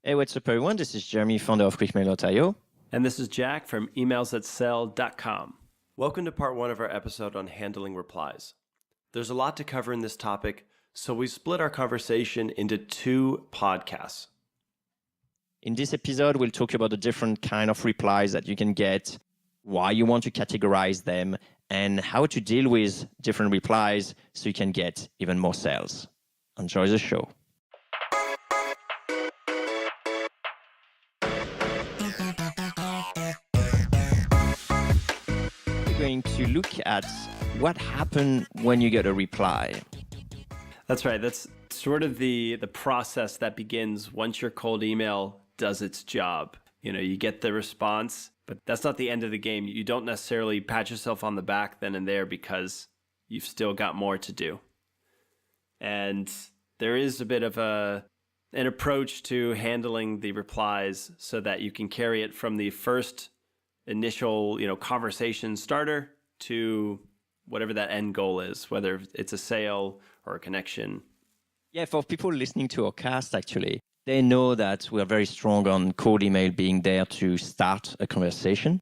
Hey, what's up, everyone? This is Jeremy, founder of QuickMail.io. And this is Jack from emailsthatsell.com. Welcome to part 1 of our episode on handling replies. There's a lot to cover in this topic, so we split our conversation into 2 podcasts. In this episode, we'll talk about the different kind of replies that you can get, why you want to categorize them, and how to deal with different replies so you can get even more sales. Enjoy the show. We're going to look at what happened when you get a reply. That's right. That's sort of the process that begins once your cold email does its job. You get the response, but that's not the end of the game. You don't necessarily pat yourself on the back then and there because you've still got more to do. And there is a bit of an approach to handling the replies so that you can carry it from the first initial, conversation starter to whatever that end goal is, whether it's a sale or a connection. Yeah, for people listening to our cast, actually, they know that we are very strong on cold email being there to start a conversation.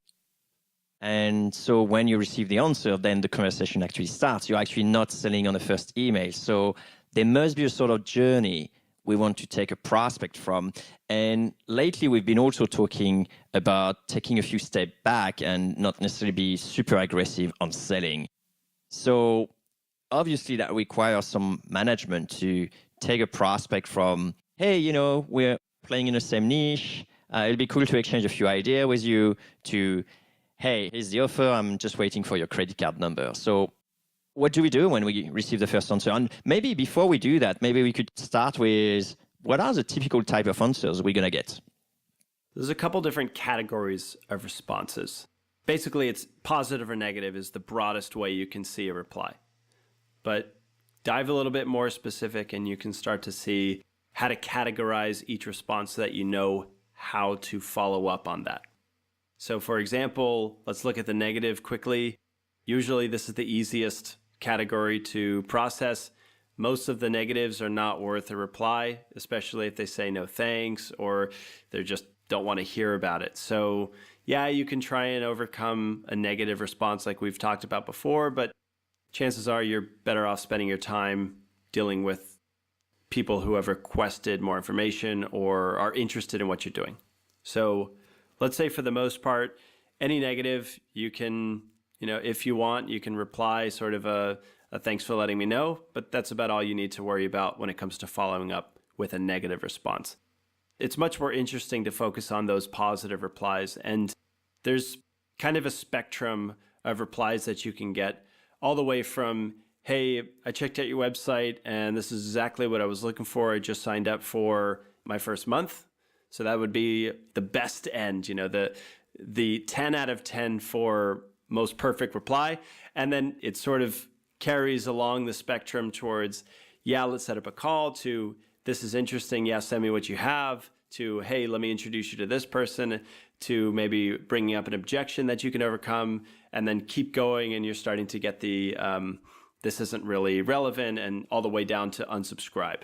And so when you receive the answer, then the conversation actually starts. You're actually not selling on the first email. So there must be a sort of journey we want to take a prospect from. And lately, we've been also talking about taking a few steps back and not necessarily be super aggressive on selling. So obviously, that requires some management to take a prospect from, hey, we're playing in the same niche. It'll be cool to exchange a few ideas with you, to, hey, here's the offer. I'm just waiting for your credit card number. So what do we do when we receive the first answer? And maybe before we do that, maybe we could start with what are the typical type of answers we're going to get? There's a couple different categories of responses. Basically, it's positive or negative is the broadest way you can see a reply. But dive a little bit more specific and you can start to see how to categorize each response so that you know how to follow up on that. So for example, let's look at the negative quickly. Usually this is the easiest category to process. Most of the negatives are not worth a reply, especially if they say no thanks or they just don't want to hear about it. So yeah, you can try and overcome a negative response like we've talked about before, but chances are you're better off spending your time dealing with people who have requested more information or are interested in what you're doing. So let's say for the most part, any negative, you can, if you want, you can reply sort of a thanks for letting me know, but that's about all you need to worry about when it comes to following up with a negative response. It's much more interesting to focus on those positive replies, and there's kind of a spectrum of replies that you can get, all the way from, hey, I checked out your website and this is exactly what I was looking for. I just signed up for my first month. So that would be the best end, the 10 out of 10 for most perfect reply. And then it sort of carries along the spectrum towards, yeah, let's set up a call, to this is interesting. Yeah, send me what you have, to, hey, let me introduce you to this person, to maybe bringing up an objection that you can overcome, and then keep going. And you're starting to get the, this isn't really relevant, and all the way down to unsubscribe.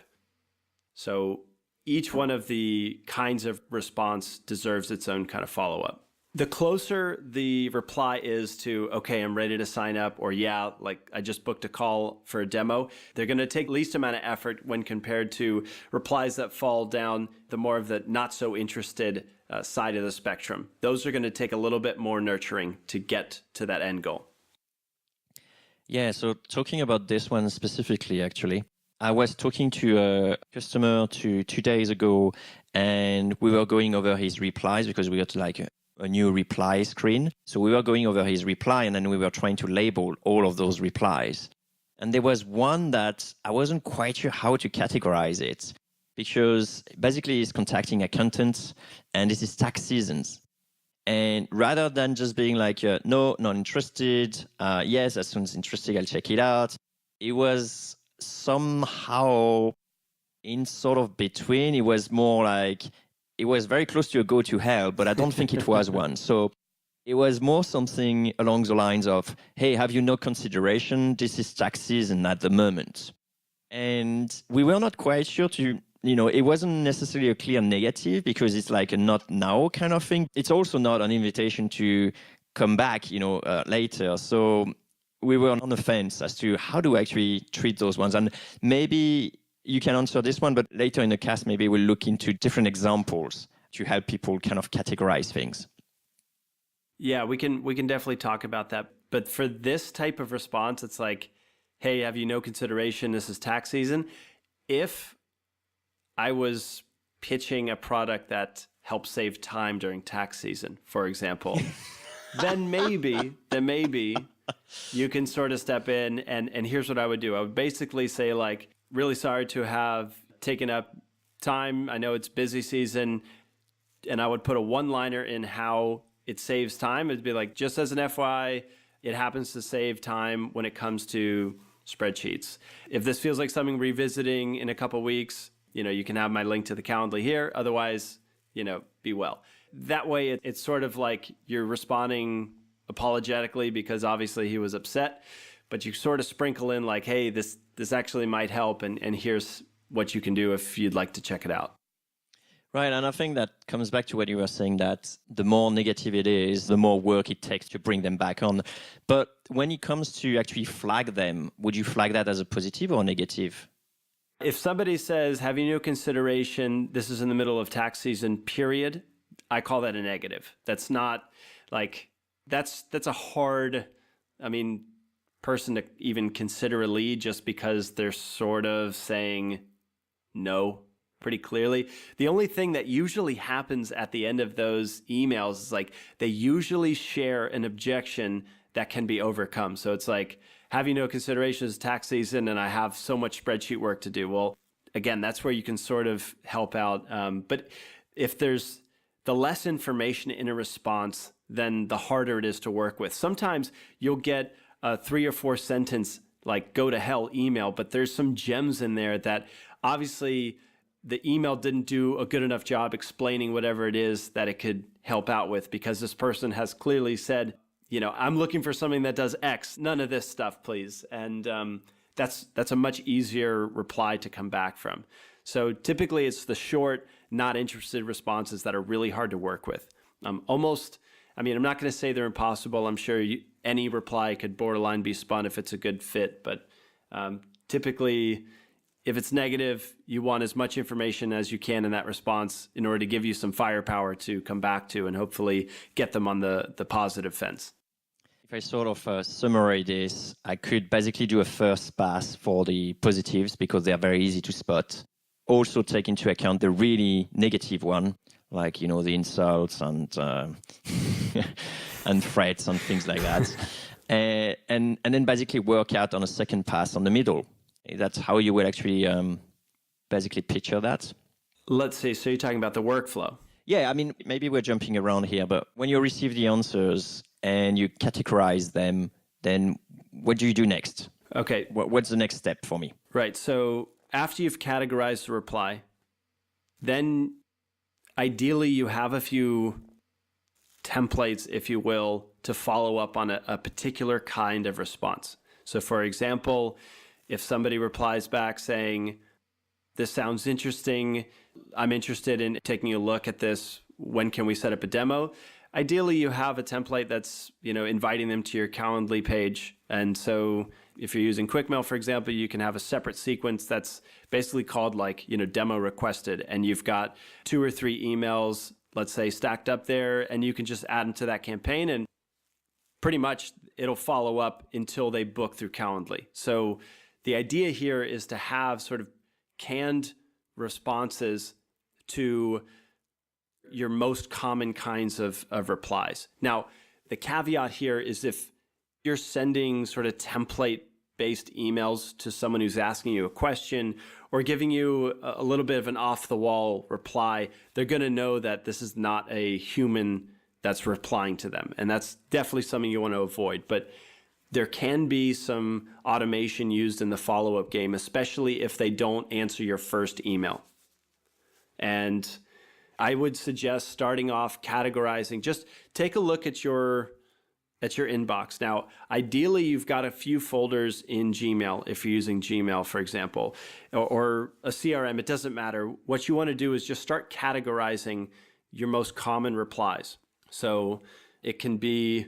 So each one of the kinds of response deserves its own kind of follow-up. The closer the reply is to, okay, I'm ready to sign up, or yeah, like I just booked a call for a demo, they're going to take least amount of effort when compared to replies that fall down the more of the not so interested side of the spectrum. Those are going to take a little bit more nurturing to get to that end goal. Yeah, so talking about this one specifically, actually, I was talking to a customer 2 days ago, and we were going over his replies because we got like a new reply screen. So we were going over his reply, and then we were trying to label all of those replies. And there was one that I wasn't quite sure how to categorize it, because basically he's contacting accountants, and this is tax seasons. And rather than just being like, no, not interested, yes, as soon as interested, I'll check it out, it was somehow in sort of between. It was more like, it was very close to a go to hell, but I don't think it was one. So it was more something along the lines of, hey, have you no consideration? This is tax season at the moment. And we were not quite sure to it wasn't necessarily a clear negative because it's like a not now kind of thing. It's also not an invitation to come back, later. So we were on the fence as to how do we actually treat those ones. And maybe you can answer this one, but later in the cast, maybe we'll look into different examples to help people kind of categorize things. Yeah, we can definitely talk about that. But for this type of response, it's like, hey, have you no consideration? This is tax season. If I was pitching a product that helps save time during tax season, for example, then maybe you can sort of step in and here's what I would do. I would basically say like, really sorry to have taken up time. I know it's busy season. And I would put a one-liner in how it saves time. It'd be like, just as an FYI, it happens to save time when it comes to spreadsheets. If this feels like something revisiting in a couple weeks, you can have my link to the Calendly here. Otherwise, be well. That way, it's sort of like you're responding apologetically because obviously he was upset, but you sort of sprinkle in like, hey, this actually might help, and here's what you can do if you'd like to check it out. Right, and I think that comes back to what you were saying, that the more negative it is, the more work it takes to bring them back on. But when it comes to actually flag them, would you flag that as a positive or negative? If somebody says, have you no consideration, this is in the middle of tax season, period, I call that a negative. That's not like, that's a hard, person to even consider a lead just because they're sort of saying no pretty clearly. The only thing that usually happens at the end of those emails is like they usually share an objection that can be overcome. So it's like, have you no consideration, it's tax season and I have so much spreadsheet work to do. Well, again, that's where you can sort of help out. But if there's the less information in a response, then the harder it is to work with. Sometimes you'll get a 3 or 4 sentence like go to hell email, but there's some gems in there that obviously the email didn't do a good enough job explaining whatever it is that it could help out with, because this person has clearly said, I'm looking for something that does X, none of this stuff, please. And that's a much easier reply to come back from. So typically it's the short, not interested responses that are really hard to work with. I'm not going to say they're impossible. I'm sure any reply could borderline be spun if it's a good fit, but typically, if it's negative, you want as much information as you can in that response in order to give you some firepower to come back to and hopefully get them on the positive fence. If I sort of summarize this, I could basically do a first pass for the positives because they are very easy to spot. Also take into account the really negative one, like, the insults and and threats and things like that. And then basically work out on a second pass on the middle. That's how you would actually basically picture that. Let's see. So you're talking about the workflow. Yeah, maybe we're jumping around here, but when you receive the answers and you categorize them, then what do you do next? Okay. What's the next step for me? Right. So after you've categorized the reply, then ideally you have a few templates, if you will, to follow up on a particular kind of response. So for example, if somebody replies back saying, this sounds interesting, I'm interested in taking a look at this, when can we set up a demo? Ideally, you have a template that's, inviting them to your Calendly page. And so if you're using QuickMail, for example, you can have a separate sequence that's basically called like, demo requested. And you've got 2 or 3 emails, let's say, stacked up there, and you can just add them to that campaign. And pretty much it'll follow up until they book through Calendly. So the idea here is to have sort of canned responses to your most common kinds of replies. Now, the caveat here is if you're sending sort of template-based emails to someone who's asking you a question or giving you a little bit of an off-the-wall reply, they're going to know that this is not a human that's replying to them. And that's definitely something you want to avoid. But there can be some automation used in the follow-up game, especially if they don't answer your first email. And I would suggest starting off categorizing. Just take a look at your at your inbox. Now, ideally, you've got a few folders in Gmail, if you're using Gmail, for example, or a CRM, it doesn't matter. What you want to do is just start categorizing your most common replies. So it can be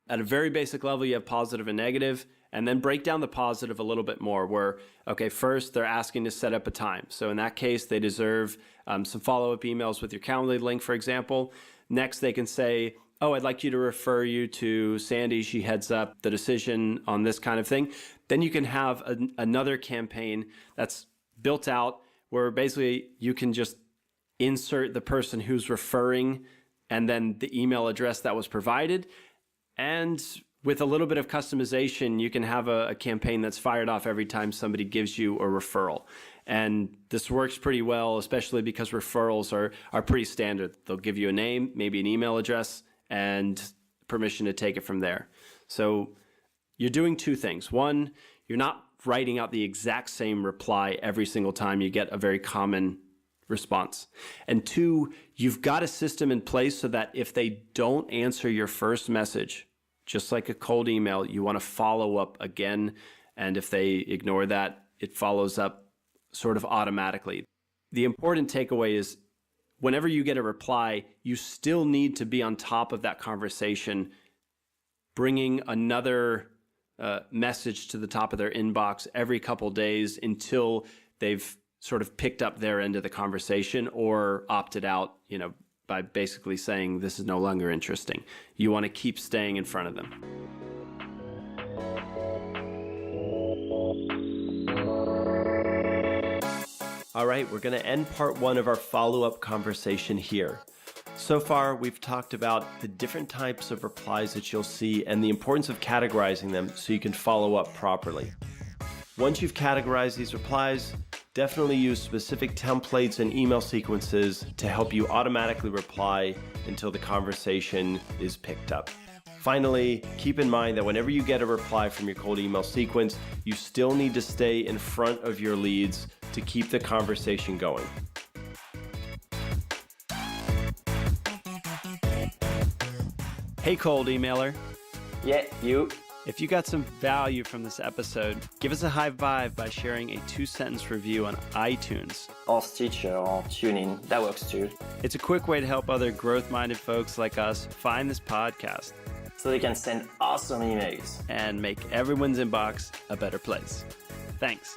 at a very basic level, you have positive and negative, and then break down the positive a little bit more where, okay, first they're asking to set up a time. So in that case, they deserve some follow-up emails with your Calendly link, for example. Next, they can say, oh, I'd like you to refer you to Sandy. She heads up the decision on this kind of thing. Then you can have another campaign that's built out where basically you can just insert the person who's referring and then the email address that was provided. And with a little bit of customization, you can have a campaign that's fired off every time somebody gives you a referral. And this works pretty well, especially because referrals are pretty standard. They'll give you a name, maybe an email address, and permission to take it from there. So you're doing two things. One, you're not writing out the exact same reply every single time you get a very common response. And two, you've got a system in place so that if they don't answer your first message, just like a cold email, you want to follow up again. And if they ignore that, it follows up sort of automatically. The important takeaway is whenever you get a reply, you still need to be on top of that conversation, bringing another message to the top of their inbox every couple days until they've sort of picked up their end of the conversation or opted out, by basically saying this is no longer interesting. You want to keep staying in front of them. All right, we're going to end part one of our follow-up conversation here. So far, we've talked about the different types of replies that you'll see and the importance of categorizing them so you can follow up properly. Once you've categorized these replies, definitely use specific templates and email sequences to help you automatically reply until the conversation is picked up. Finally, keep in mind that whenever you get a reply from your cold email sequence, you still need to stay in front of your leads to keep the conversation going. Hey, cold emailer. Yeah, you. If you got some value from this episode, give us a high five by sharing a 2-sentence review on iTunes. Or Stitcher or TuneIn, that works too. It's a quick way to help other growth-minded folks like us find this podcast. So they can send awesome emails. And make everyone's inbox a better place. Thanks.